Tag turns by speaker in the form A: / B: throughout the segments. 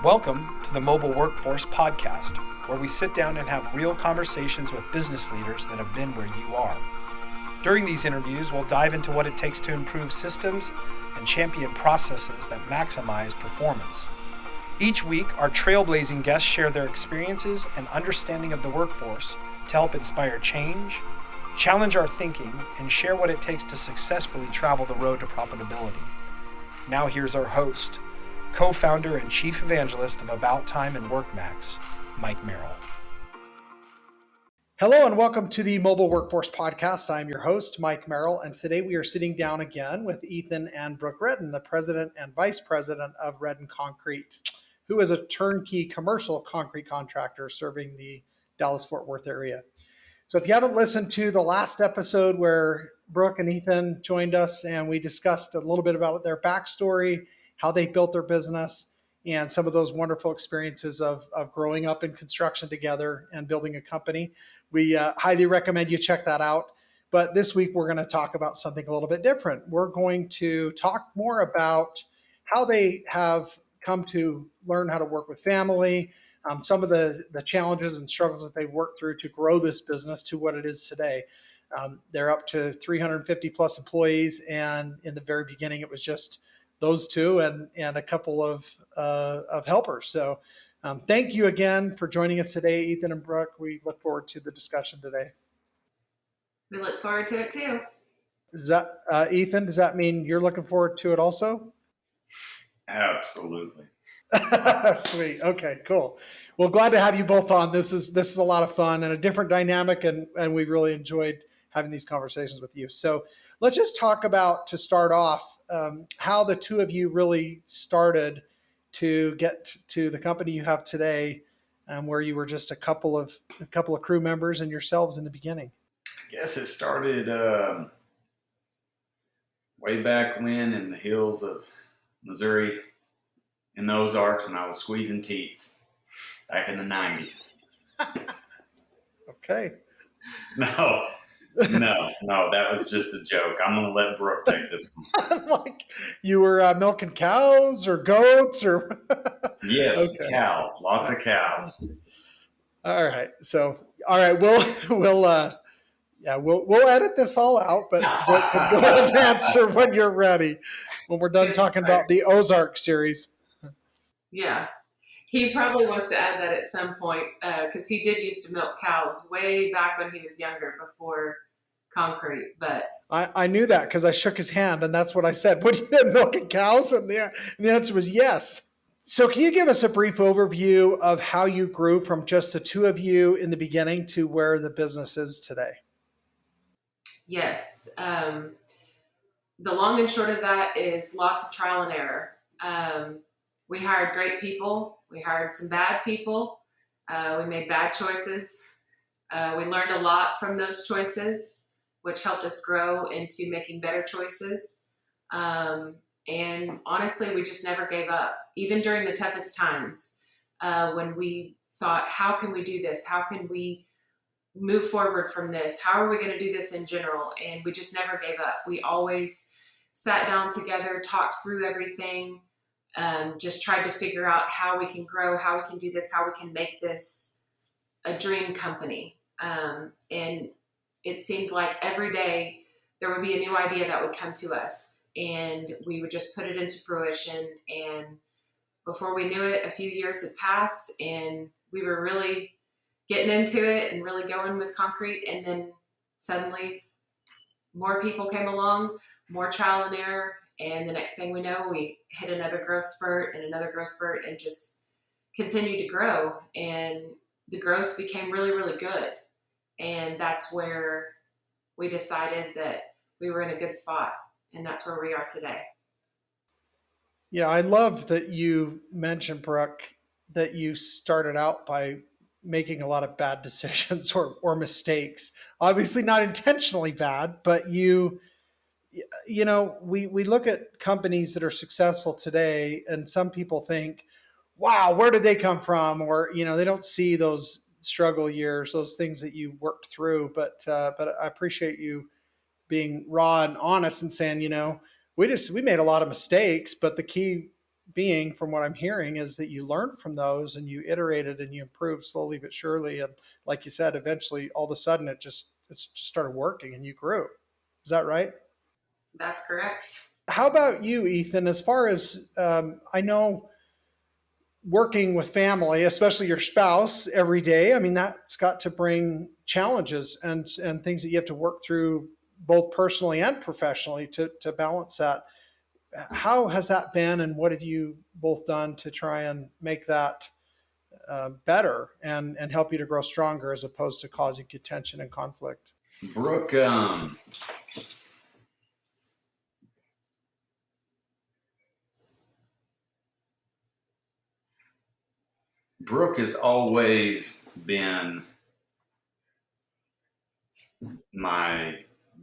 A: Welcome to the Mobile Workforce Podcast, where we sit down and have real conversations with business leaders that have been where you are. During these interviews, we'll dive into what it takes to improve systems and champion processes that maximize performance. Each week, our trailblazing guests share their experiences and understanding of the workforce to help inspire change, challenge our thinking, and share what it takes to successfully travel the road to profitability. Now here's our host, co-founder and chief evangelist of About Time and WorkMax, Mike Merrill.
B: Hello and welcome to the Mobile Workforce Podcast. I'm your host, Mike Merrill, and today we are sitting down again with Ethan and Brooke Redden, the president and vice president of Redden Concrete, who is a turnkey commercial concrete contractor serving the Dallas-Fort Worth area. So if you haven't listened to the last episode where Brooke and Ethan joined us and we discussed a little bit about their backstory, how they built their business, and some of those wonderful experiences of growing up in construction together and building a company. We highly recommend you check that out. But this week, we're going to talk about something a little bit different. We're going to talk more about how they have come to learn how to work with family, some of the challenges and struggles that they've worked through to grow this business to what it is today. They're up to 350 plus employees. And in the very beginning, it was just those two and a couple of helpers. So thank you again for joining us today, Ethan and Brooke. We look forward to the discussion today.
C: We look forward to it too.
B: Does that, Ethan, does that mean you're looking forward to it also?
D: Absolutely.
B: Sweet. Okay, cool. Well, glad to have you both on. This is a lot of fun and a different dynamic, and we've really enjoyed having these conversations with you. So let's just talk about, to start off, how the two of you really started to get to the company you have today, where you were just a couple of crew members and yourselves in the beginning.
D: I guess it started way back when in the hills of Missouri, in the Ozarks, when I was squeezing teats back in the 90s.
B: Okay.
D: No, that was just a joke. I'm going to let Brooke take this one.
B: Like you were milking cows or goats or?
D: Yes,
B: okay.
D: Cows, lots of cows.
B: All right. So, all right, we'll edit this all out, but go ahead and answer when you're ready, when we're done talking about the Ozark series.
C: Yeah. He probably wants to add that at some point because he did used to milk cows way back when he was younger, before concrete. But
B: I knew that because I shook his hand, and that's what I said. What, you been milking cows? And the answer was yes. So can you give us a brief overview of how you grew from just the two of you in the beginning to where the business is today?
C: Yes. The long and short of that is lots of trial and error. We hired great people. We hired some bad people. We made bad choices. We learned a lot from those choices, which helped us grow into making better choices. And honestly, we just never gave up, even during the toughest times, when we thought, how can we do this? How can we move forward from this? How are we going to do this in general? And we just never gave up. We always sat down together, talked through everything, just tried to figure out how we can grow, how we can do this, how we can make this a dream company. And it seemed like every day there would be a new idea that would come to us, and we would just put it into fruition. And before we knew it, a few years had passed, and we were really getting into it and really going with concrete. And then suddenly more people came along, more trial and error. And the next thing we know, we hit another growth spurt and just continued to grow. And the growth became really, really good. And that's where we decided that we were in a good spot. And that's where we are today.
B: Yeah, I love that you mentioned, Brooke, that you started out by making a lot of bad decisions or mistakes. Obviously not intentionally bad, but we look at companies that are successful today, and some people think, wow, where did they come from? Or, they don't see those struggle years, those things that you worked through. But I appreciate you being raw and honest and saying, we made a lot of mistakes, but the key being, from what I'm hearing, is that you learned from those and you iterated and you improved slowly but surely. And like you said, eventually, all of a sudden, it just started working and you grew. Is that right?
C: That's correct.
B: How about you, Ethan? As far as I know, working with family, especially your spouse, every day, I mean, that's got to bring challenges and things that you have to work through both personally and professionally to balance that. How has that been, and what have you both done to try and make that better and help you to grow stronger as opposed to causing contention and conflict?
D: Brooke, Brooke has always been my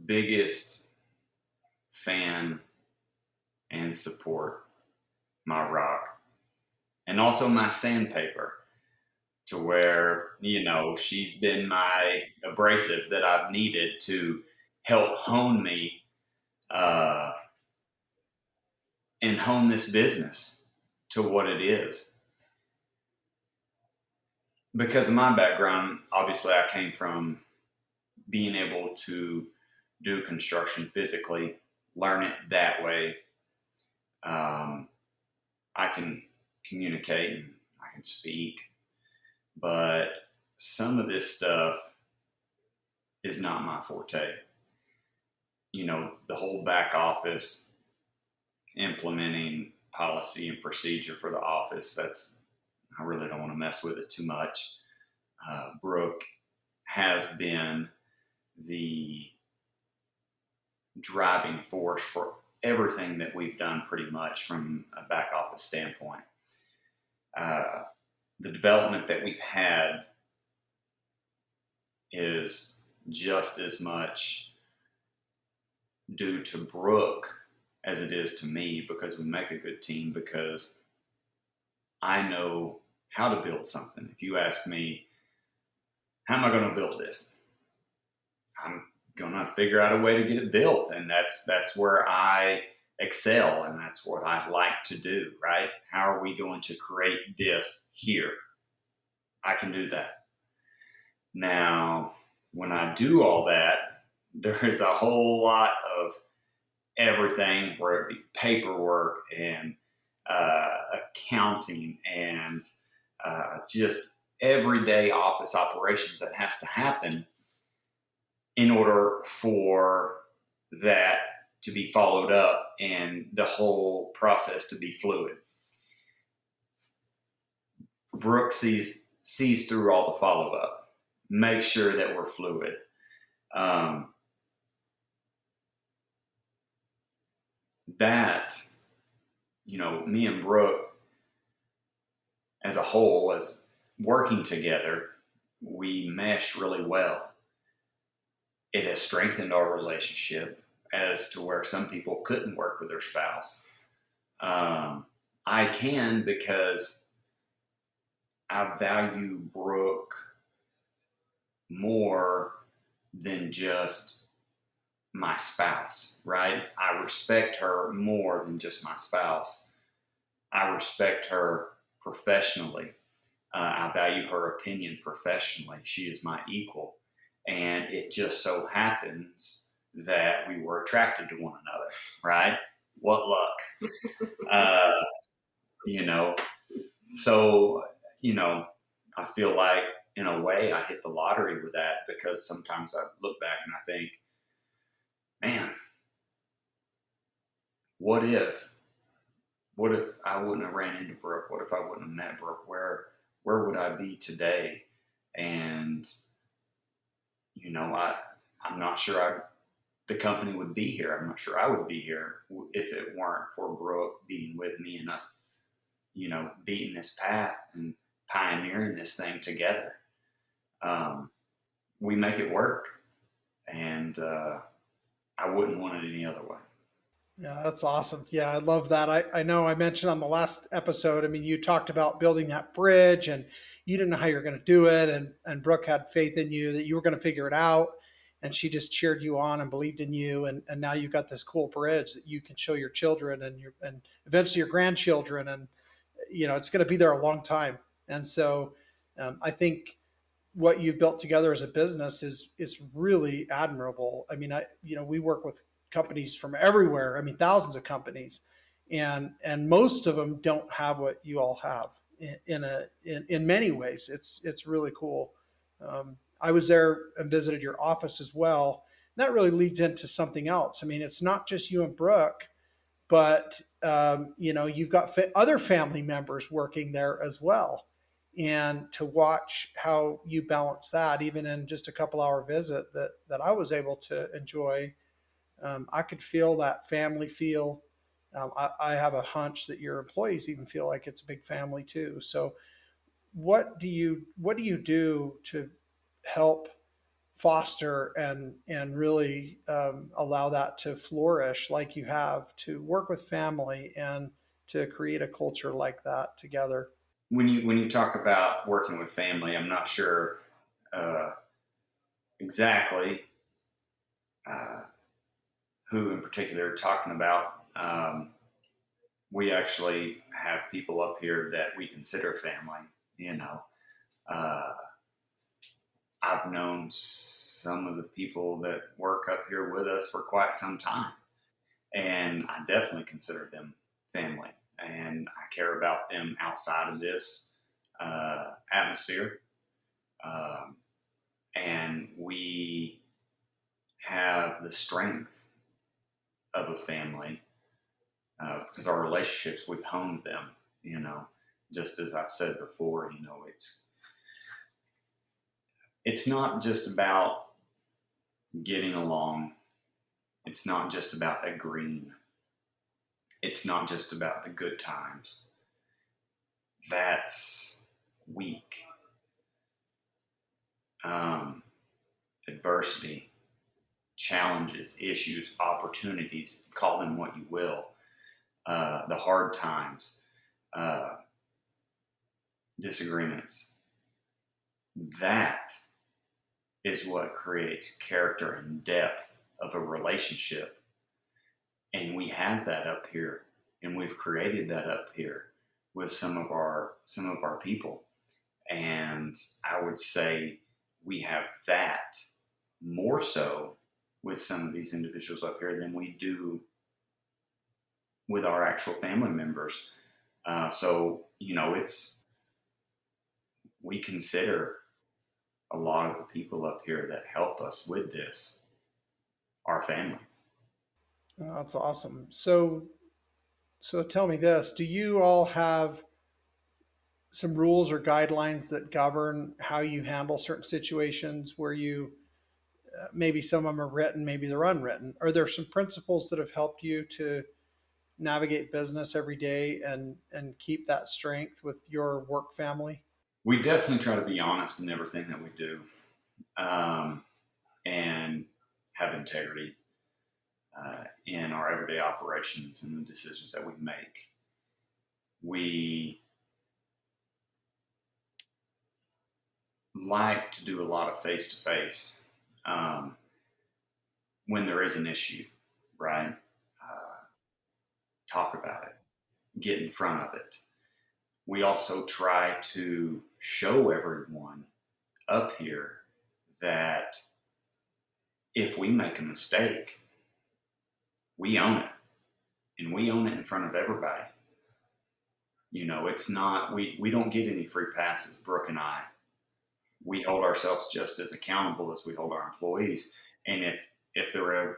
D: biggest fan and support, my rock, and also my sandpaper, to where, she's been my abrasive that I've needed to help hone me uh, and hone this business to what it is. Because of my background, obviously, I came from being able to do construction physically, learn it that way. Um, I can communicate and I can speak, but some of this stuff is not my forte. The whole back office, implementing policy and procedure for the office, I really don't want to mess with it too much. Brooke has been the driving force for everything that we've done pretty much from a back office standpoint. The development that we've had is just as much due to Brooke as it is to me, because we make a good team, because I know how to build something. If you ask me, how am I going to build this? I'm going to figure out a way to get it built. And that's where I excel, and that's what I like to do, right? How are we going to create this here? I can do that. Now, when I do all that, there is a whole lot of everything, where it be paperwork and accounting and just everyday office operations that has to happen in order for that to be followed up and the whole process to be fluid. Brooke sees through all the follow up, make sure that we're fluid. That, me and Brooke as a whole, as working together, we mesh really well. It has strengthened our relationship as to where some people couldn't work with their spouse. I can, because I value Brooke more than just my spouse, right? I respect her more than just my spouse. I respect her professionally. I value her opinion professionally. She is my equal. And it just so happens that we were attracted to one another, right? What luck. uh, you know, so, I feel like in a way I hit the lottery with that, because sometimes I look back and I think, man, what if I wouldn't have ran into Brooke? What if I wouldn't have met Brooke? Where would I be today? And I'm not sure the company would be here. I'm not sure I would be here if it weren't for Brooke being with me and us, beating this path and pioneering this thing together. We make it work, and I wouldn't want it any other way.
B: Yeah, that's awesome. Yeah, I love that. I know I mentioned on the last episode, I mean, you talked about building that bridge and you didn't know how you're going to do it. And Brooke had faith in you that you were going to figure it out. and she just cheered you on and believed in you, and now you've got this cool bridge that you can show your children and eventually your grandchildren, and it's going to be there a long time. And so I think what you've built together as a business is really admirable. I mean, we work with companies from everywhere. I mean, thousands of companies, and most of them don't have what you all have in many ways. It's really cool. I was there and visited your office as well. And that really leads into something else. I mean, it's not just you and Brooke, but you've got other family members working there as well. And to watch how you balance that, even in just a couple hour visit that I was able to enjoy, I could feel that family feel. I have a hunch that your employees even feel like it's a big family too. So what do you do to help foster and really allow that to flourish like you have, to work with family and to create a culture like that together?
D: When you talk about working with family, I'm not sure uh, exactly uh, who in particular you're talking about. We actually have people up here that we consider family. You know, uh, I've known some of the people that work up here with us for quite some time, and I definitely consider them family. And I care about them outside of this atmosphere. Um, and we have the strength of a family because our relationships, we've honed them. You know, just as I've said before, it's not just about getting along. It's not just about agreeing. It's not just about the good times. That's weak. Um, Adversity, challenges, issues, opportunities, call them what you will, the hard times, uh, disagreements. That is what creates character and depth of a relationship. And we have that up here, and we've created that up here with some of our people. And I would say we have that more so with some of these individuals up here than we do with our actual family members. It's we consider a lot of the people up here that help us with this our family.
B: Oh, that's awesome. So tell me this: do you all have some rules or guidelines that govern how you handle certain situations where you maybe some of them are written, maybe they're unwritten? Are there some principles that have helped you to navigate business every day and keep that strength with your work family?
D: We definitely try to be honest in everything that we do, um, and have integrity in our everyday operations and the decisions that we make. We like to do a lot of face to face when there is an issue, right? Talk about it, get in front of it. We also try to show everyone up here that if we make a mistake, we own it, and we own it in front of everybody. It's not, we don't get any free passes, Brooke and I. We hold ourselves just as accountable as we hold our employees. And if there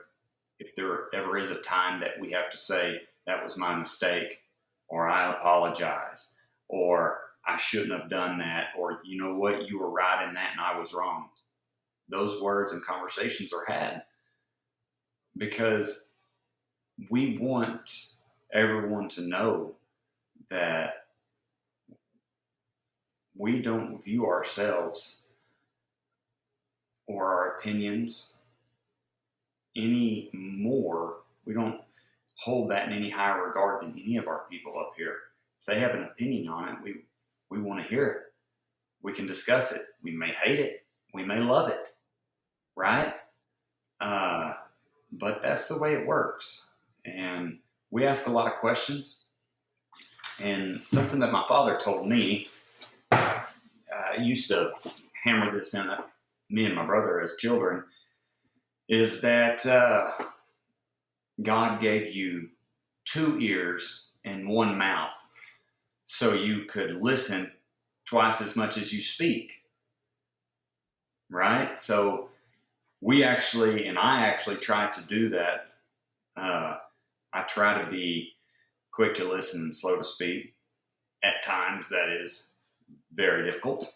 D: ever is a time that we have to say that was my mistake, or I apologize, or I shouldn't have done that, or you know what, you were right in that and I was wrong, those words and conversations are had because we want everyone to know that we don't view ourselves or our opinions any more. We don't hold that in any higher regard than any of our people up here. If they have an opinion on it, we want to hear it. We can discuss it. We may hate it. We may love it, right? But that's the way it works. And we ask a lot of questions. And something that my father told me, used to hammer this in me and my brother as children, is that God gave you 2 ears and 1 mouth so you could listen twice as much as you speak, right? So I actually try to do that. I try to be quick to listen and slow to speak. At times that is very difficult,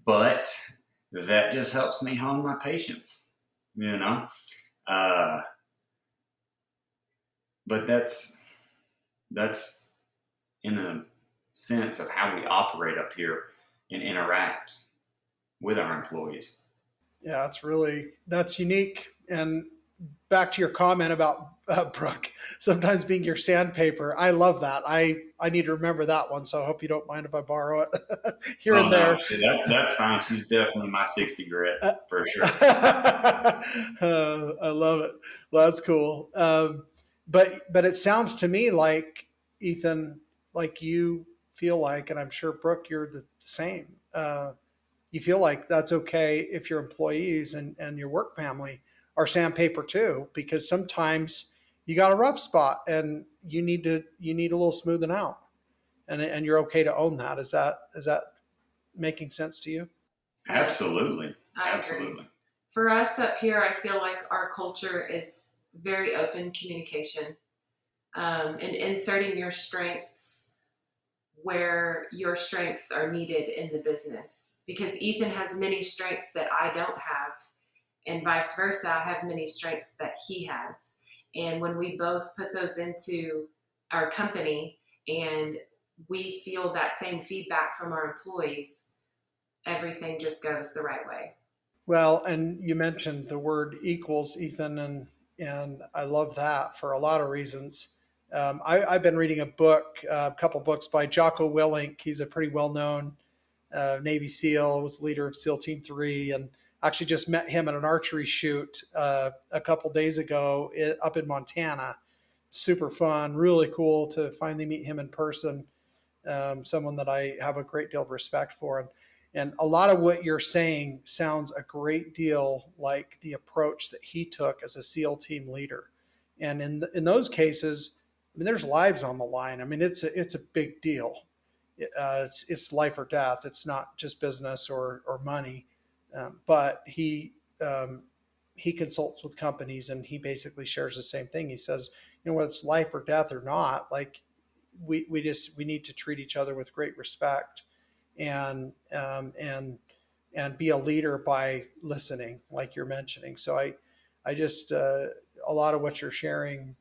D: but that just helps me hone my patience, but that's in a sense of how we operate up here and interact with our employees.
B: Yeah, that's unique. And back to your comment about Brooke sometimes being your sandpaper. I love that. I need to remember that one. So I hope you don't mind if I borrow it here
D: Oh
B: and
D: no,
B: there.
D: that's fine. She's definitely my 60 grit for sure.
B: I love it. Well, that's cool. But it sounds to me like, Ethan, like you feel like, and I'm sure Brooke, you're the same. You feel like that's okay if your employees and your work family are sandpaper too, because sometimes you got a rough spot and you need a little smoothing out, and you're okay to own that. Is that making sense to you?
C: Yes,
D: Absolutely.
C: I agree.
D: Absolutely.
C: For us up here, I feel like our culture is very open communication, and inserting your strengths where your strengths are needed in the business. Because Ethan has many strengths that I don't have, and vice versa. I have many strengths that he has. And when we both put those into our company and we feel that same feedback from our employees, everything just goes the right way.
B: Well, and you mentioned the word equals, Ethan, and I love that for a lot of reasons. I've been reading a couple books by Jocko Willink. He's a pretty well known Navy SEAL, was the leader of SEAL Team 3, and actually just met him at an archery shoot a couple days ago up in Montana. Super fun, really cool to finally meet him in person. Someone that I have a great deal of respect for. And a lot of what you're saying sounds a great deal like the approach that he took as a SEAL team leader. And in those cases, I mean, there's lives on the line. I mean, it's a big deal. It's life or death. It's not just business or money. But he consults with companies, and he basically shares the same thing. He says, whether it's life or death or not, like we need to treat each other with great respect, and and be a leader by listening, like you're mentioning. So I just a lot of what you're sharing,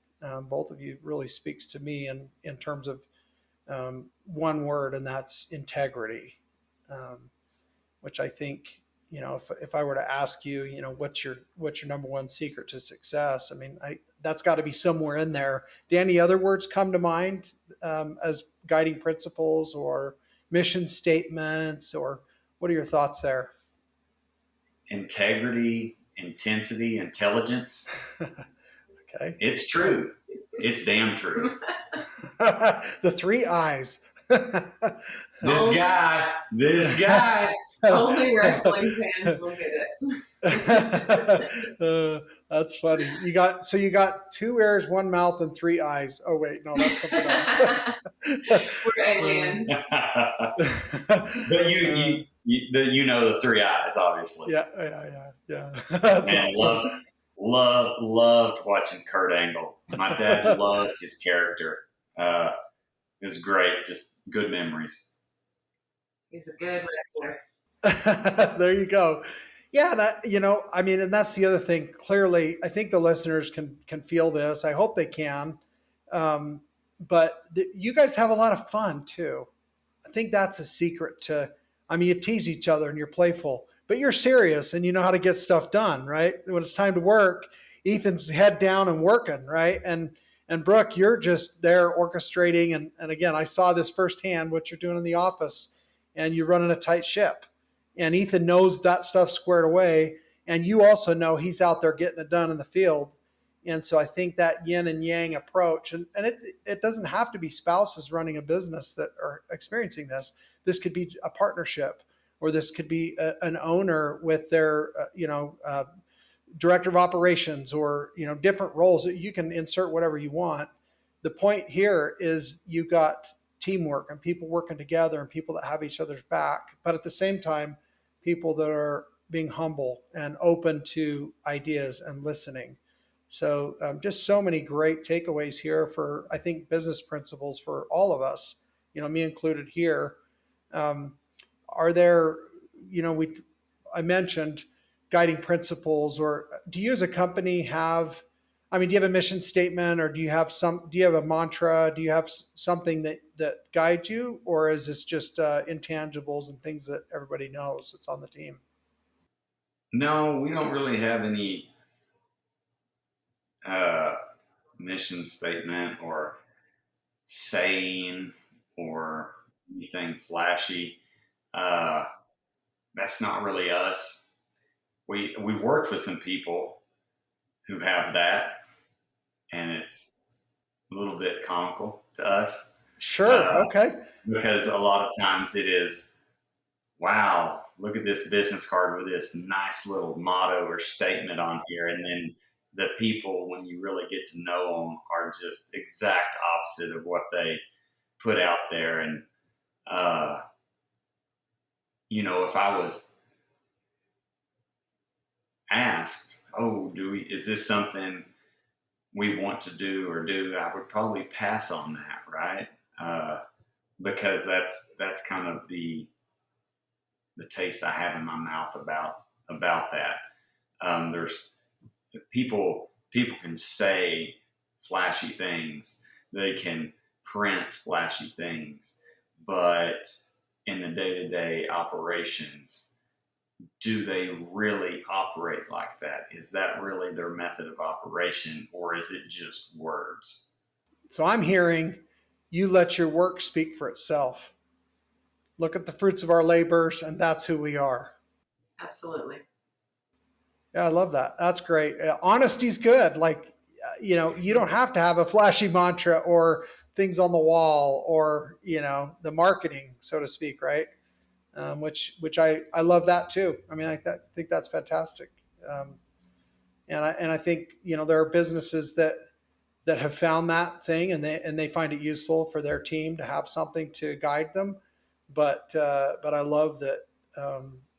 B: both of you, really speaks to me in terms of one word, and that's integrity, which I think, if I were to ask you, what's your number one secret to success, I mean, that's got to be somewhere in there. Do any other words come to mind as guiding principles or mission statements, or what are your thoughts there?
D: Integrity, intensity, intelligence.
B: Okay.
D: It's true. It's damn true.
B: The 3 eyes.
D: This guy.
C: Only wrestling fans will get it.
B: That's funny. You got 2 ears, 1 mouth, and 3 eyes. Oh wait, no, that's something else.
C: We're aliens.
D: But you know the 3 eyes, obviously.
B: Yeah. That's
D: Man,
B: awesome.
D: loved watching Kurt Angle. My dad loved his character. It was great. Just good memories.
C: He's a good wrestler.
B: There you go. Yeah, I mean, and that's the other thing. Clearly, I think the listeners can feel this. I hope they can. But you guys have a lot of fun too. I think that's a secret to. I mean, you tease each other and you're playful, but you're serious and you know how to get stuff done, right? When it's time to work, Ethan's head down and working, right? And Brooke, you're just there orchestrating. And again, I saw this firsthand, what you're doing in the office, and you're running a tight ship. And Ethan knows that stuff squared away. And you also know he's out there getting it done in the field. And so I think that yin and yang approach, and it doesn't have to be spouses running a business that are experiencing this. This could be a partnership, or this could be an owner with their, director of operations, or, different roles that you can insert whatever you want. The point here is you got teamwork and people working together and people that have each other's back, but at the same time, people that are being humble and open to ideas and listening. So just so many great takeaways here for, I think, business principles for all of us, me included here. Um, are there, we I mentioned guiding principles, or do you as a company have, I mean, do you have a mission statement, or do you have a mantra? Do you have something that guides you, or is this just intangibles and things that everybody knows that's on the team?
D: No, we don't really have any uh, mission statement or saying or anything flashy. Uh, that's not really us. We've worked with some people who have that, and it's a little bit comical to us,
B: Sure.
D: uh,
B: Okay.
D: because a lot of times it is, wow, look at this business card with this nice little motto or statement on here, and then the people, when you really get to know them, are just exact opposite of what they put out there. And uh, if I was asked, "Oh, is this something we want to do or do?" I would probably pass on that, right? Uh, because that's kind of the taste I have in my mouth about that. There's people can say flashy things, they can print flashy things, but in the day-to-day operations, do they really operate like that? Is that really their method of operation, or is it just words?
B: So I'm hearing you let your work speak for itself. Look at the fruits of our labors, and that's who we are.
C: Absolutely.
B: Yeah, I love that. That's great. Honesty's good. Like, you don't have to have a flashy mantra or things on the wall, or, the marketing, so to speak, right? Which I love that too. I mean, I think that's fantastic. Um, and I think, there are businesses that have found that thing, and they find it useful for their team to have something to guide them. But I love that.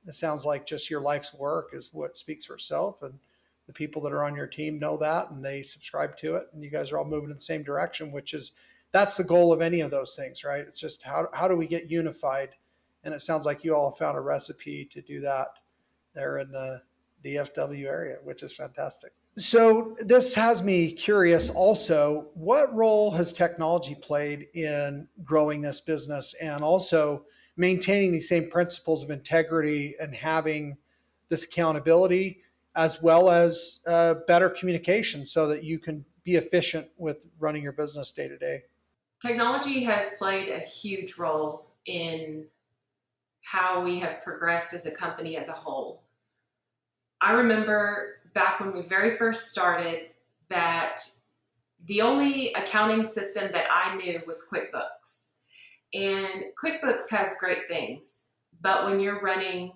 B: It sounds like just your life's work is what speaks for itself, and the people that are on your team know that, and they subscribe to it, and you guys are all moving in the same direction, which is, that's the goal of any of those things, right? It's just how do we get unified? And it sounds like you all have found a recipe to do that there in the DFW area, which is fantastic. So this has me curious also, what role has technology played in growing this business, and also maintaining these same principles of integrity and having this accountability, as well as better communication, so that you can be efficient with running your business day to day?
C: Technology has played a huge role in how we have progressed as a company as a whole. I remember back when we very first started that the only accounting system that I knew was QuickBooks. And QuickBooks has great things, but when you're running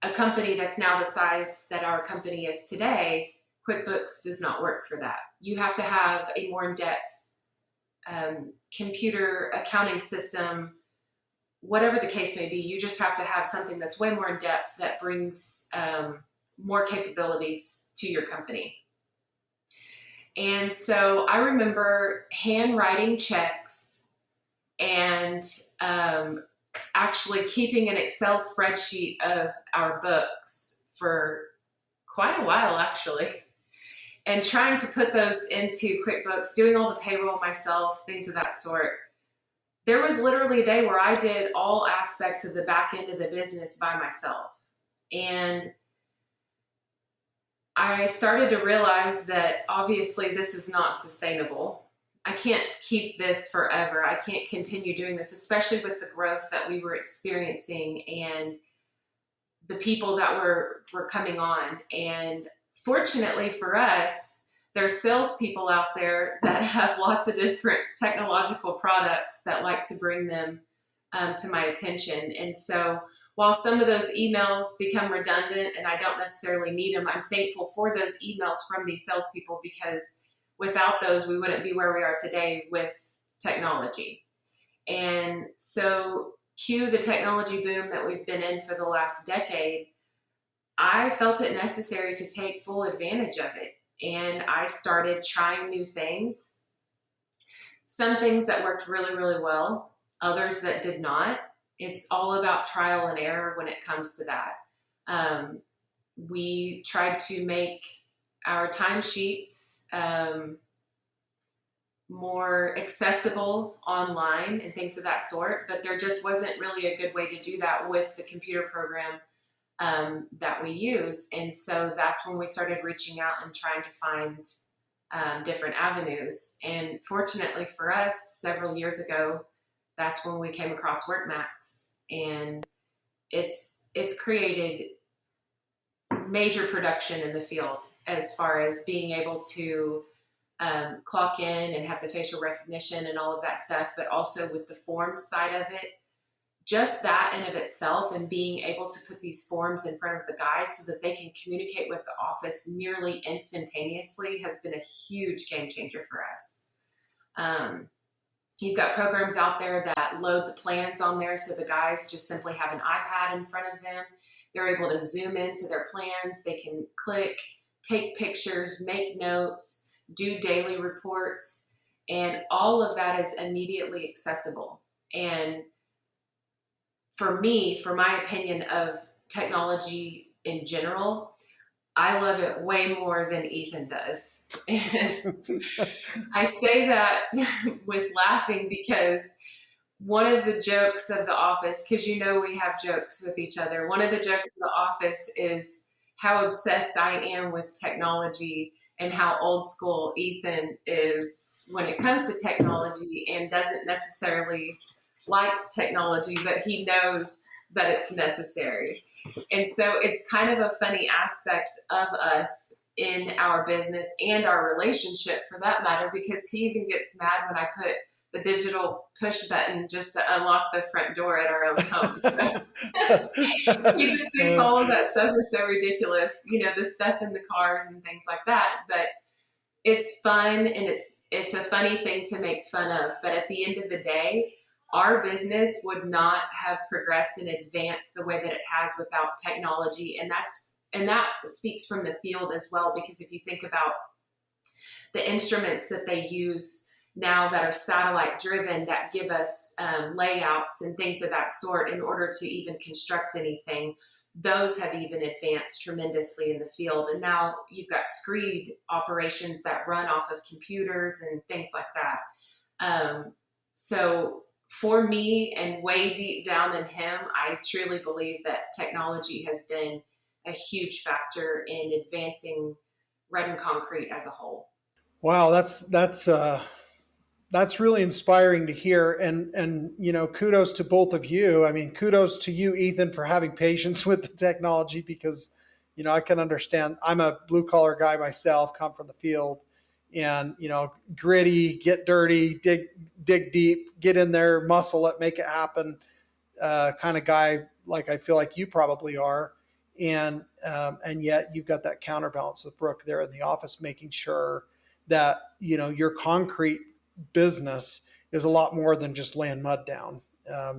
C: a company that's now the size that our company is today, QuickBooks does not work for that. You have to have a more in-depth computer accounting system, whatever the case may be. You just have to have something that's way more in-depth, that brings more capabilities to your company. And so I remember handwriting checks and actually keeping an Excel spreadsheet of our books for quite a while, actually, and trying to put those into QuickBooks, doing all the payroll myself, things of that sort. There was literally a day where I did all aspects of the back end of the business by myself. And I started to realize that obviously this is not sustainable. I can't keep this forever. I can't continue doing this, especially with the growth that we were experiencing and the people that were coming on. And fortunately for us, there's salespeople out there that have lots of different technological products that like to bring them to my attention. And so while some of those emails become redundant and I don't necessarily need them, I'm thankful for those emails from these salespeople, because without those, we wouldn't be where we are today with technology. And so, cue the technology boom that we've been in for the last decade, I felt it necessary to take full advantage of it. And I started trying new things, some things that worked really, really well, others that did not. It's all about trial and error when it comes to that. We tried to make our timesheets more accessible online and things of that sort, but there just wasn't really a good way to do that with the computer program that we use. And so that's when we started reaching out and trying to find different avenues. And fortunately for us, several years ago, that's when we came across WorkMax, and it's created major production in the field as far as being able to clock in and have the facial recognition and all of that stuff, but also with the forms side of it. Just that in of itself, and being able to put these forms in front of the guys so that they can communicate with the office nearly instantaneously, has been a huge game changer for us. You've got programs out there that load the plans on there, so the guys just simply have an iPad in front of them. They're able to zoom into their plans. They can click, take pictures, make notes, do daily reports, and all of that is immediately accessible. And for me, for my opinion of technology in general, I love it way more than Ethan does. And I say that with laughing, because one of the jokes of The Office, because you know we have jokes with each other, one of the jokes of The Office is how obsessed I am with technology and how old school Ethan is when it comes to technology, and doesn't necessarily like technology, but he knows that it's necessary. And so it's kind of a funny aspect of us in our business and our relationship, for that matter, because he even gets mad when I put the digital push button just to unlock the front door at our own home. So he just thinks all of that stuff is so ridiculous, the stuff in the cars and things like that. But it's fun, and it's a funny thing to make fun of. But at the end of the day, our business would not have progressed and advanced the way that it has without technology. And that speaks from the field as well, because if you think about the instruments that they use now that are satellite driven, that give us layouts and things of that sort in order to even construct anything, those have even advanced tremendously in the field. And now you've got screed operations that run off of computers and things like that. So for me, and way deep down in him, I truly believe that technology has been a huge factor in advancing Redden Concrete as a whole.
B: Wow, that's really inspiring to hear, and kudos to both of you. I mean, kudos to you, Ethan, for having patience with the technology, because I can understand. I'm a blue collar guy myself, come from the field, and gritty, get dirty, dig deep, get in there, muscle it, make it happen, kind of guy, like I feel like you probably are. And yet you've got that counterbalance with Brooke there in the office, making sure that your concrete business is a lot more than just laying mud down.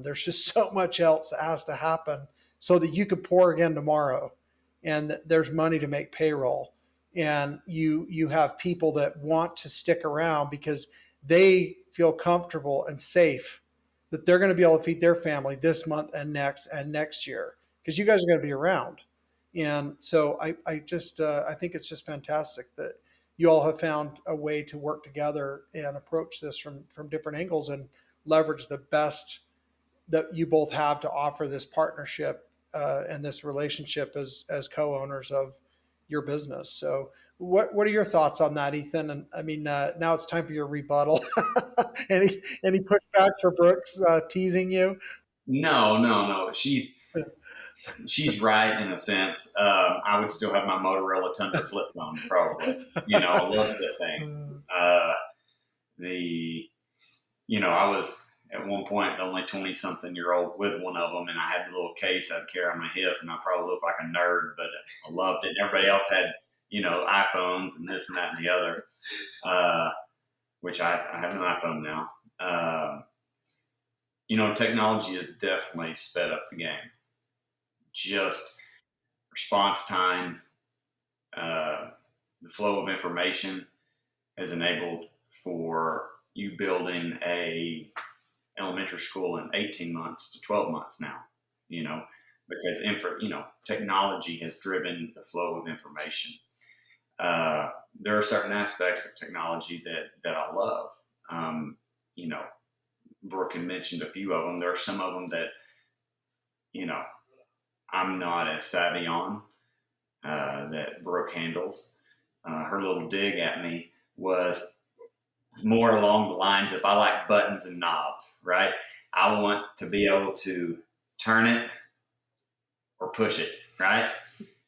B: There's just so much else that has to happen so that you could pour again tomorrow, and there's money to make payroll, and you have people that want to stick around because they feel comfortable and safe that they're going to be able to feed their family this month and next year, because you guys are going to be around. And so I think it's just fantastic that you all have found a way to work together and approach this from different angles and leverage the best that you both have to offer this partnership and this relationship as co-owners of your business. So what are your thoughts on that, Ethan? And I mean, now it's time for your rebuttal. any pushback for Brooks teasing you?
D: No. She's she's right in a sense. I would still have my Motorola Tundra flip phone, probably. I love that thing. I was at one point the only 20-something-year-old with one of them, and I had the little case I'd carry on my hip, and I probably looked like a nerd, but I loved it. Everybody else had, iPhones and this and that and the other, which I have an iPhone now. Technology has definitely sped up the game. Just response time, the flow of information has enabled for you building a elementary school in 18 months to 12 months now, because technology has driven the flow of information. There are certain aspects of technology that I love. Brooke had mentioned a few of them. There are some of them that, I'm not as savvy on, that Brooke handles. Her little dig at me was more along the lines of I like buttons and knobs, right? I want to be able to turn it or push it, right?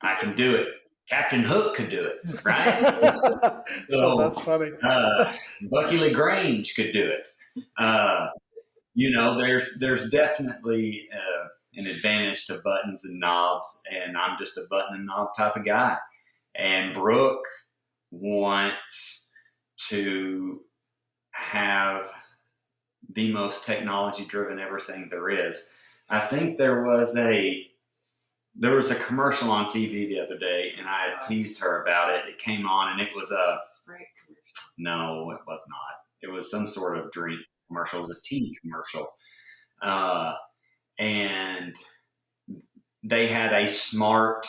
D: I can do it. Captain Hook could do it, right?
B: So that's funny.
D: Bucky LaGrange could do it. There's definitely an advantage to buttons and knobs, and I'm just a button and knob type of guy. And Brooke wants to have the most technology-driven everything there is. I think there was a commercial on TV the other day, and I had teased her about it. It came on, and it was a
C: Sprite commercial.
D: No, it was not. It was some sort of drink commercial. It was a tea commercial, and they had a smart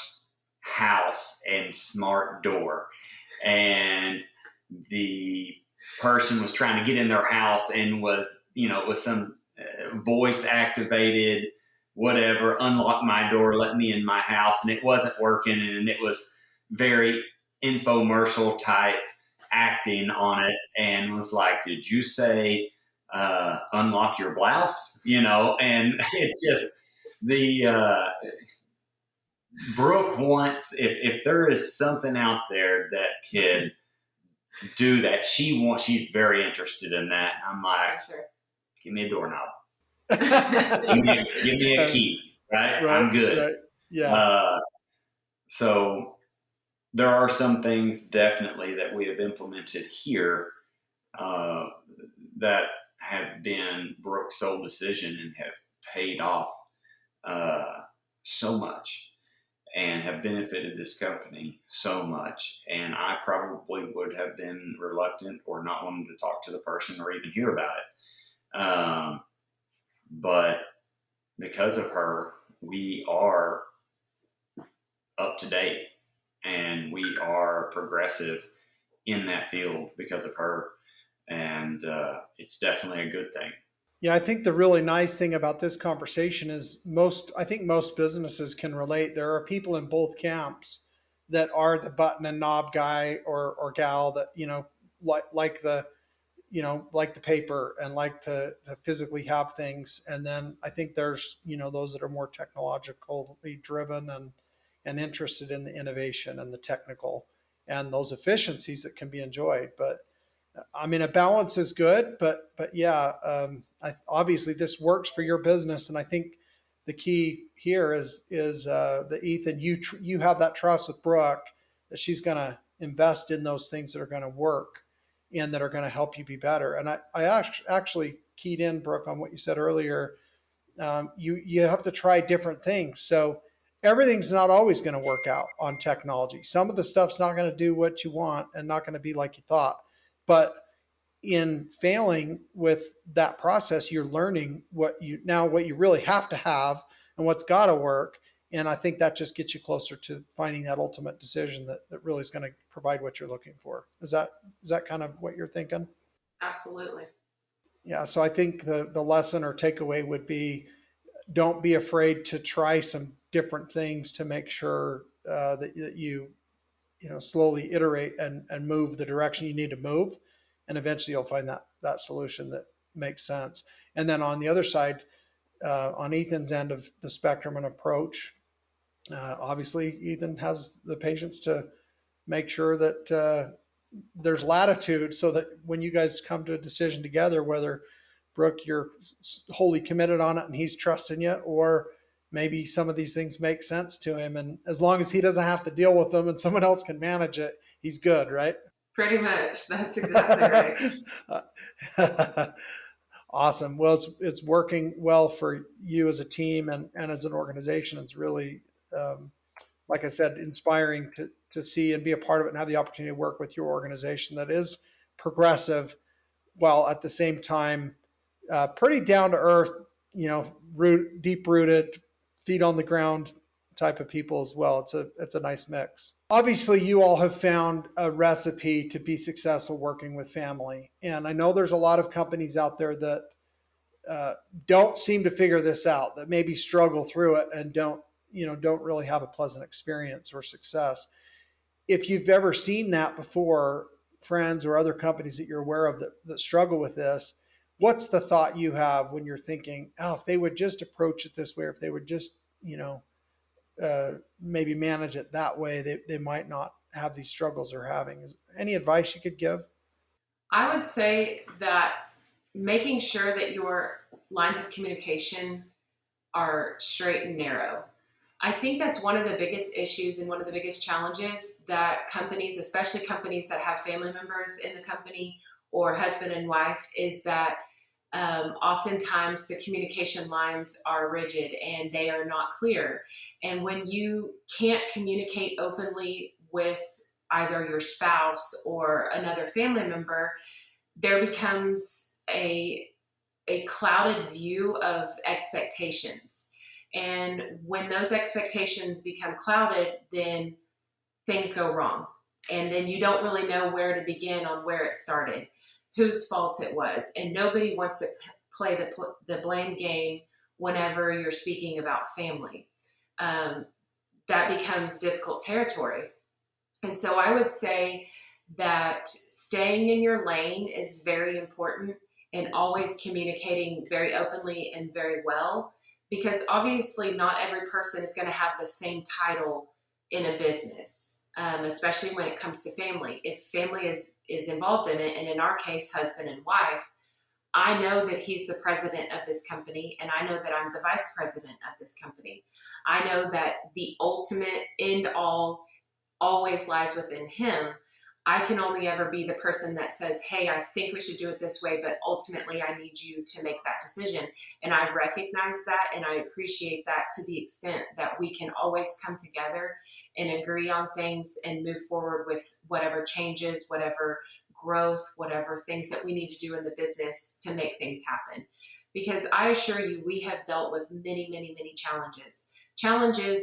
D: house and smart door, and the person was trying to get in their house and was some voice activated whatever, unlock my door, let me in my house, and it wasn't working, and it was very infomercial type acting on it, and was like, did you say unlock your blouse? And it's just Brooke wants, if there is something out there that could do that, she's very interested in that. I'm like,
C: Sure.
D: Give me a doorknob. give me a key, right? I'm good.
B: Right. Yeah.
D: So there are some things definitely that we have implemented here that have been Brooke's sole decision and have paid off so much and have benefited this company so much. And I probably would have been reluctant or not wanting to talk to the person or even hear about it. But because of her, we are up to date and we are progressive in that field because of her. And it's definitely a good thing.
B: Yeah, I think the really nice thing about this conversation is I think most businesses can relate. There are people in both camps that are the button and knob guy or gal that, like the, like the paper and like to physically have things. And then I think there's, those that are more technologically driven and interested in the innovation and the technical and those efficiencies that can be enjoyed. But I mean, a balance is good, but yeah, obviously this works for your business, and I think the key here is that Ethan, you have that trust with Brooke that she's going to invest in those things that are going to work and that are going to help you be better. And I actually keyed in, Brooke, on what you said earlier. You have to try different things, so everything's not always going to work out on technology. Some of the stuff's not going to do what you want and not going to be like you thought. But in failing with that process, you're learning what you really have to have and what's got to work. And I think that just gets you closer to finding that ultimate decision that really is going to provide what you're looking for. Is that kind of what you're thinking?
C: Absolutely.
B: Yeah. So I think the lesson or takeaway would be, don't be afraid to try some different things to make sure that you slowly iterate and move the direction you need to move, and eventually you'll find that solution that makes sense. And then on the other side, on Ethan's end of the spectrum and approach, Obviously, Ethan has the patience to make sure that there's latitude so that when you guys come to a decision together, whether Brooke, you're wholly committed on it and he's trusting you, or maybe some of these things make sense to him. And as long as he doesn't have to deal with them and someone else can manage it, he's good, right?
C: Pretty much. That's exactly right.
B: Awesome. Well, it's working well for you as a team and as an organization. It's really, like I said, inspiring to see and be a part of it and have the opportunity to work with your organization that is progressive while at the same time pretty down to earth, deep rooted, feet on the ground type of people as well. It's a nice mix. Obviously, you all have found a recipe to be successful working with family, and I know there's a lot of companies out there that don't seem to figure this out, that maybe struggle through it and don't really have a pleasant experience or success. If you've ever seen that before, friends or other companies that you're aware of that struggle with this, what's the thought you have when you're thinking, oh, if they would just approach it this way, or if they would just, maybe manage it that way, they might not have these struggles they're having. Is any advice you could give?
C: I would say that making sure that your lines of communication are straight and narrow. I think that's one of the biggest issues and one of the biggest challenges that companies, especially companies that have family members in the company or husband and wife, is that oftentimes the communication lines are rigid and they are not clear. And when you can't communicate openly with either your spouse or another family member, there becomes a clouded view of expectations. And when those expectations become clouded, then things go wrong. And then you don't really know where to begin on where it started, whose fault it was. And nobody wants to play the blame game whenever you're speaking about family. That becomes difficult territory. And so I would say that staying in your lane is very important and always communicating very openly and very well, because obviously not every person is going to have the same title in a business, especially when it comes to family. If family is involved in it, and in our case, husband and wife, I know that he's the president of this company, and I know that I'm the vice president of this company. I know that the ultimate end all always lies within him. I can only ever be the person that says, hey, I think we should do it this way, but ultimately I need you to make that decision. And I recognize that and I appreciate that to the extent that we can always come together and agree on things and move forward with whatever changes, whatever growth, whatever things that we need to do in the business to make things happen. Because I assure you, we have dealt with many, many, many challenges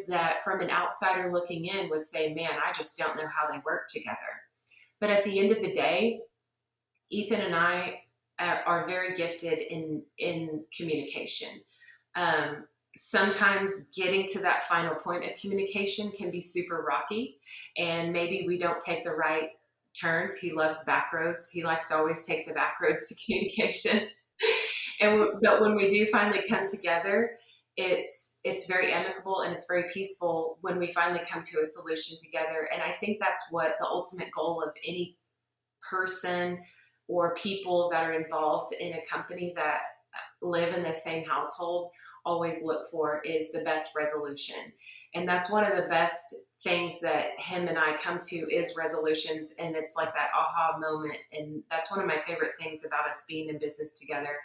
C: that from an outsider looking in would say, man, I just don't know how they work together. But at the end of the day, Ethan and I are very gifted in communication. Sometimes getting to that final point of communication can be super rocky, and maybe we don't take the right turns. He loves back roads. He likes to always take the back roads to communication. But when we do finally come together, it's very amicable and it's very peaceful when we finally come to a solution together. And I think that's what the ultimate goal of any person or people that are involved in a company that live in the same household always look for, is the best resolution. And that's one of the best things that him and I come to, is resolutions. And it's like that aha moment. And that's one of my favorite things about us being in business together,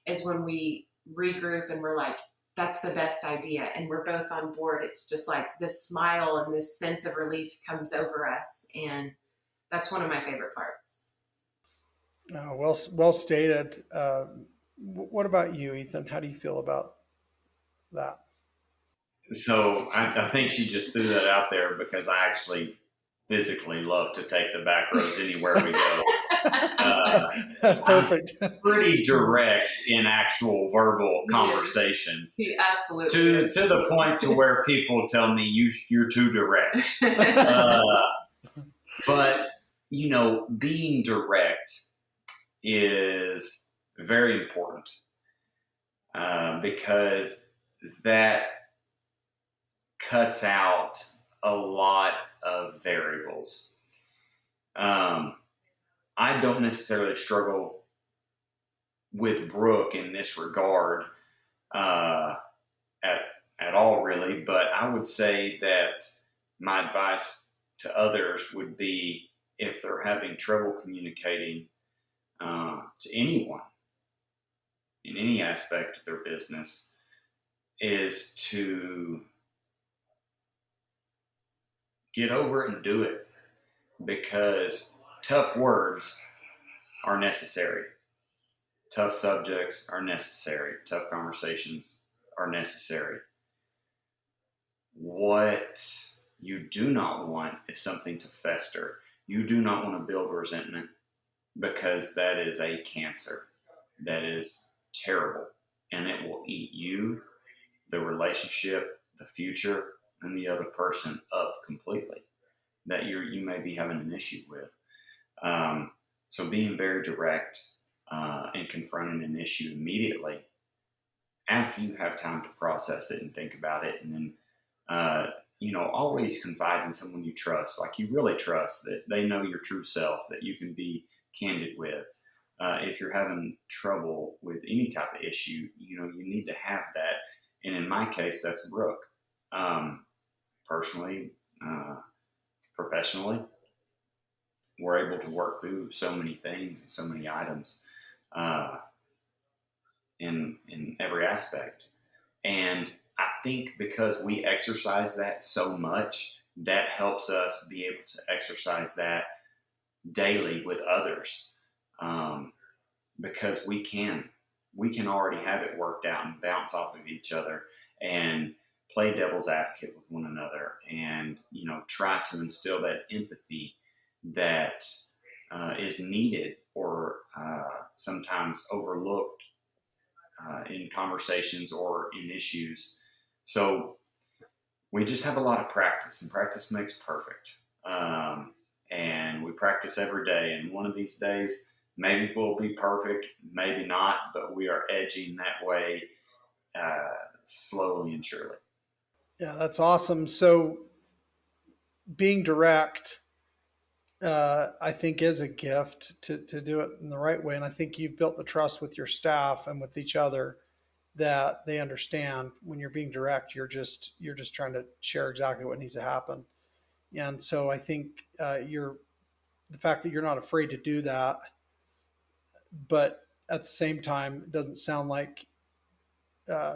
C: is when we regroup and we're like, that's the best idea, and we're both on board. It's just like this smile and this sense of relief comes over us, and that's one of my favorite parts.
B: Well stated. What about you, Ethan? How do you feel about that?
D: So I think she just threw that out there because I actually physically love to take the back roads anywhere we go.
B: Perfect.
D: I'm pretty direct in actual verbal conversations.
C: He absolutely is.
D: To the point to where people tell me you're too direct. But being direct is very important because that cuts out a lot of variables. I don't necessarily struggle with Brooke in this regard at all, really, but I would say that my advice to others would be, if they're having trouble communicating to anyone in any aspect of their business, is to get over it and do it, because tough words are necessary. Tough subjects are necessary. Tough conversations are necessary. What you do not want is something to fester. You do not want to build resentment, because that is a cancer. That is terrible. And it will eat you, the relationship, the future, and the other person up completely that you may be having an issue with. So being very direct and confronting an issue immediately after you have time to process it and think about it, and then always confide in someone you trust, like you really trust, that they know your true self, that you can be candid with. If you're having trouble with any type of issue, you need to have that. And in my case, that's Brooke. Personally, professionally, we're able to work through so many things and so many items in every aspect. And I think because we exercise that so much, that helps us be able to exercise that daily with others, because we can already have it worked out and bounce off of each other and play devil's advocate with one another, and try to instill that empathy that is needed, or sometimes overlooked in conversations or in issues. So we just have a lot of practice, and practice makes perfect. And we practice every day, and one of these days, maybe we'll be perfect, maybe not, but we are edging that way slowly and surely.
B: Yeah, that's awesome. So being direct, I think, is a gift to do it in the right way. And I think you've built the trust with your staff and with each other, that they understand when you're being direct, you're just trying to share exactly what needs to happen. And so I think the fact that you're not afraid to do that, but at the same time, it doesn't sound like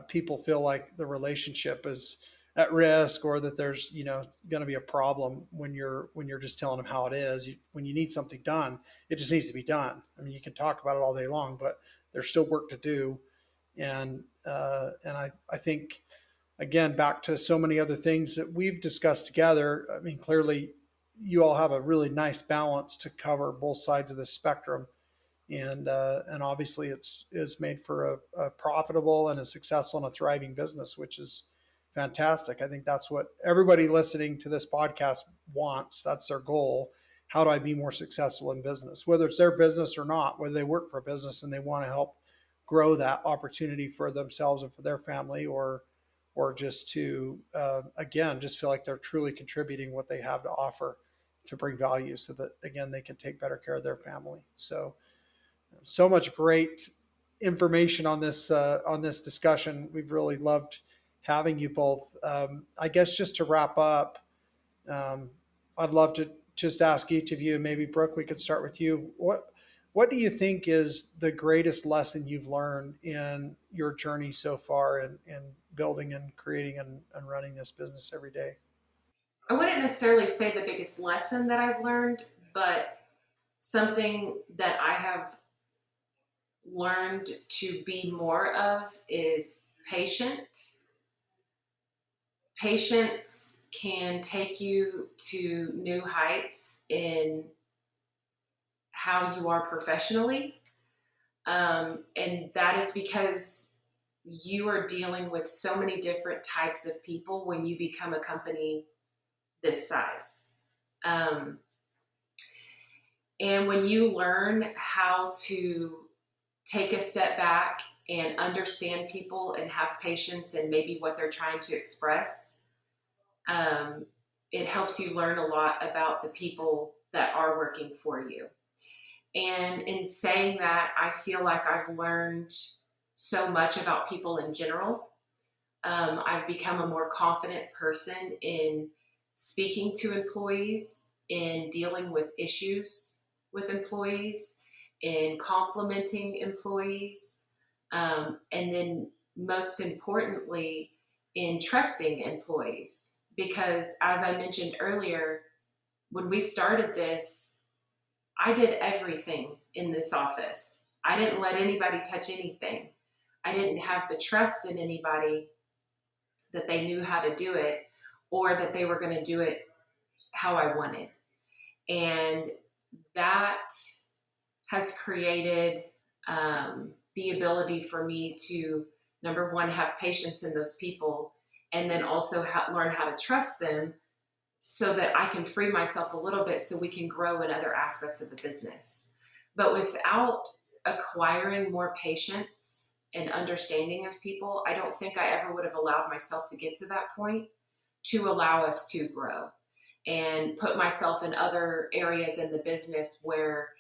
B: people feel like the relationship is at risk, or that there's going to be a problem when you're just telling them how it is. When you need something done, it just needs to be done. I mean, you can talk about it all day long, but there's still work to do. And I think, again, back to so many other things that we've discussed together, I mean, clearly you all have a really nice balance to cover both sides of the spectrum. And obviously it's made for a profitable and a successful and a thriving business, which is fantastic. I think that's what everybody listening to this podcast wants. That's their goal. How do I be more successful in business, whether it's their business or not, whether they work for a business and they want to help grow that opportunity for themselves and for their family, or just to again, just feel like they're truly contributing what they have to offer to bring value, so that again they can take better care of their family. So much great information on this discussion. We've really loved having you both. I guess just to wrap up, um, I'd love to just ask each of you, and maybe Brooke, we could start with you. What do you think is the greatest lesson you've learned in your journey so far in building and creating and running this business every day?
C: I wouldn't necessarily say the biggest lesson that I've learned, but something that I have learned to be more of is patient. Patience can take you to new heights in how you are professionally. And that is because you are dealing with so many different types of people when you become a company this size. And when you learn how to take a step back and understand people and have patience and maybe what they're trying to express, um, it helps you learn a lot about the people that are working for you. And in saying that, I feel like I've learned so much about people in general. I've become a more confident person in speaking to employees, in dealing with issues with employees, in complimenting employees, and then most importantly, in trusting employees. Because as I mentioned earlier, when we started this, I did everything in this office. I didn't let anybody touch anything. I didn't have the trust in anybody that they knew how to do it or that they were going to do it how I wanted. And that has created the ability for me to, number one, have patience in those people, and then also learn how to trust them so that I can free myself a little bit so we can grow in other aspects of the business. But without acquiring more patience and understanding of people, I don't think I ever would have allowed myself to get to that point to allow us to grow and put myself in other areas in the business where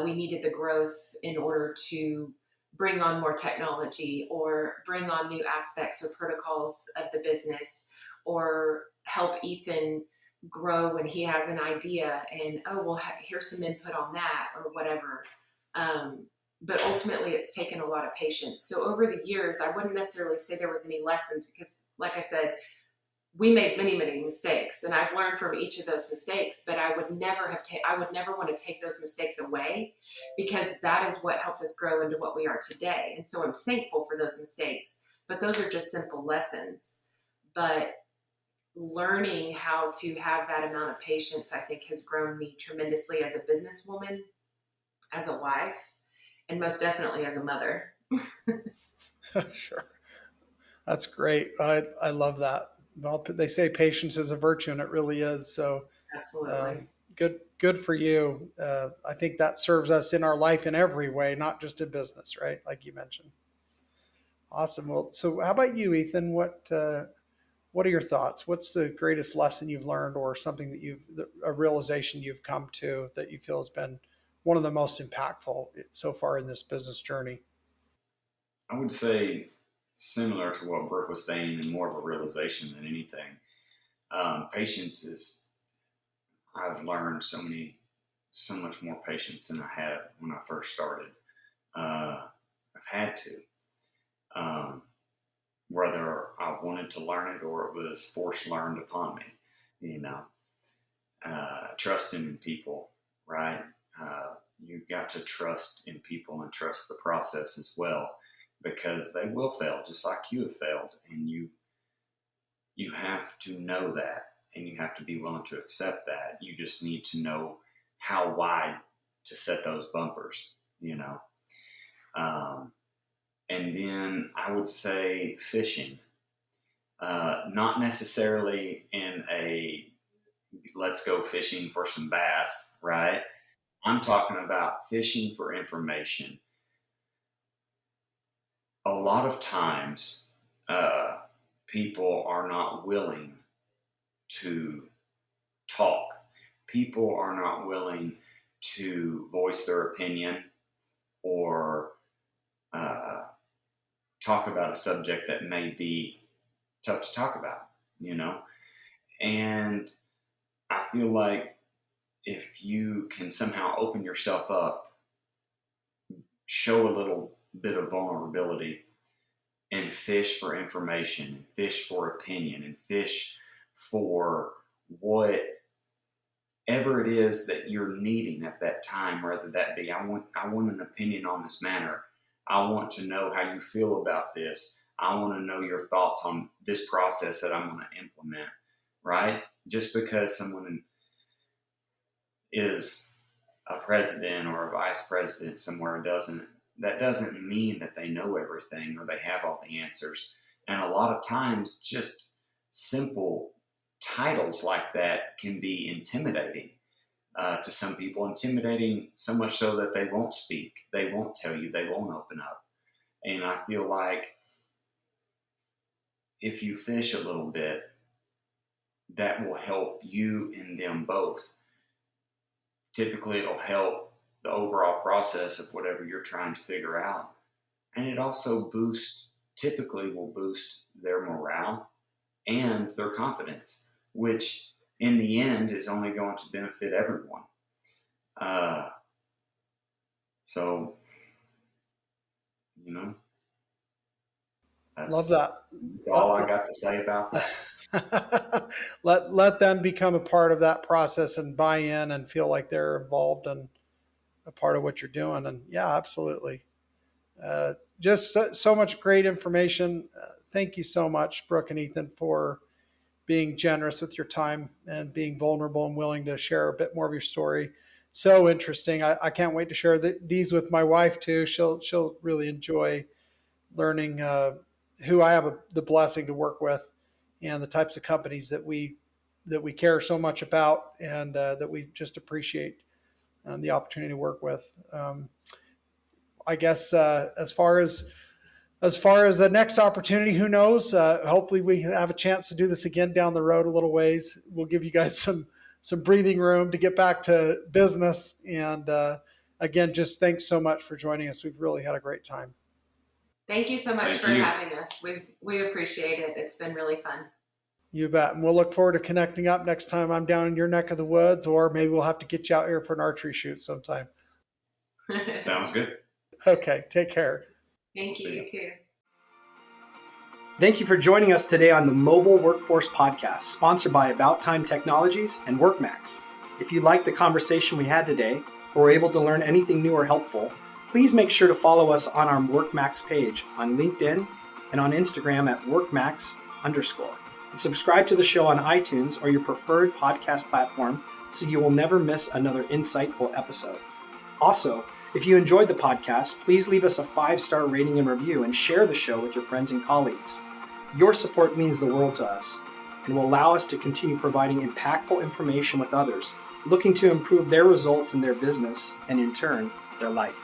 C: we needed the growth in order to bring on more technology or bring on new aspects or protocols of the business or help Ethan grow when he has an idea and, oh, well, here's some input on that or whatever. But ultimately, it's taken a lot of patience. So over the years, I wouldn't necessarily say there was any lessons because, like I said, we made many, many mistakes, and I've learned from each of those mistakes. But I would never want to take those mistakes away because that is what helped us grow into what we are today. And so I'm thankful for those mistakes. But those are just simple lessons. But learning how to have that amount of patience, I think, has grown me tremendously as a businesswoman, as a wife, and most definitely as a mother.
B: Sure. That's great. I love that. Well, they say patience is a virtue, and it really is. So
C: Absolutely.
B: good for you. I think that serves us in our life in every way, not just in business, right? Like you mentioned. Awesome. Well, so how about you, Ethan? What are your thoughts? What's the greatest lesson you've learned, or something that a realization you've come to that you feel has been one of the most impactful so far in this business journey?
D: I would say similar to what Brooke was saying, and more of a realization than anything. Patience is. I've learned so much more patience than I had when I first started. I've had to, um, whether I wanted to learn it or it was forced learned upon me. You know, trusting in people, right? You've got to trust in people and trust the process as well, because they will fail, just like you have failed, and you have to know that, and you have to be willing to accept that. You just need to know how wide to set those bumpers, you know. Um, and then I would say fishing, not necessarily in a let's go fishing for some bass, right? I'm talking about fishing for information. A lot of times, uh, people are not willing to talk. People are not willing to voice their opinion or uh, talk about a subject that may be tough to talk about, you know? And I feel like if you can somehow open yourself up, show a little bit of vulnerability, and fish for information, and fish for opinion, and fish for whatever it is that you're needing at that time, whether that be I want an opinion on this matter. I want to know how you feel about this. I want to know your thoughts on this process that I'm going to implement, right? Just because someone is a president or a vice president somewhere doesn't mean that they know everything or they have all the answers. And a lot of times just simple titles like that can be intimidating to some people, intimidating so much so that they won't speak, they won't tell you, they won't open up. And I feel like if you fish a little bit that will help you and them both. Typically, it'll help the overall process of whatever you're trying to figure out. And it also typically will boost their morale and their confidence, which in the end is only going to benefit everyone. So,
B: Love that.
D: That's all I got to say about that.
B: let them become a part of that process and buy in and feel like they're involved and a part of what you're doing. And yeah, absolutely. Just so much great information. Thank you so much, Brooke and Ethan, for being generous with your time and being vulnerable and willing to share a bit more of your story. So interesting. I can't wait to share these with my wife too. She'll really enjoy learning who I have the blessing to work with and the types of companies that we care so much about and that we just appreciate the opportunity to work with. I guess as far as the next opportunity, who knows? Hopefully, we have a chance to do this again down the road a little ways. We'll give you guys some breathing room to get back to business. And again, just thanks so much for joining us. We've really had a great time.
C: Thank you so much
D: Thank
C: for
D: you.
C: having us. We appreciate it. It's been really fun.
B: You bet. And we'll look forward to connecting up next time I'm down in your neck of the woods, or maybe we'll have to get you out here for an archery shoot sometime.
D: Sounds good.
B: Okay. Take care.
C: Thank you, you too.
A: Thank you for joining us today on the Mobile Workforce Podcast, sponsored by About Time Technologies and WorkMax. If you liked the conversation we had today, or were able to learn anything new or helpful, please make sure to follow us on our WorkMax page on LinkedIn and on Instagram at WorkMax_. And subscribe to the show on iTunes or your preferred podcast platform so you will never miss another insightful episode. Also, if you enjoyed the podcast, please leave us a 5-star rating and review and share the show with your friends and colleagues. Your support means the world to us and will allow us to continue providing impactful information with others looking to improve their results in their business and, in turn, their life.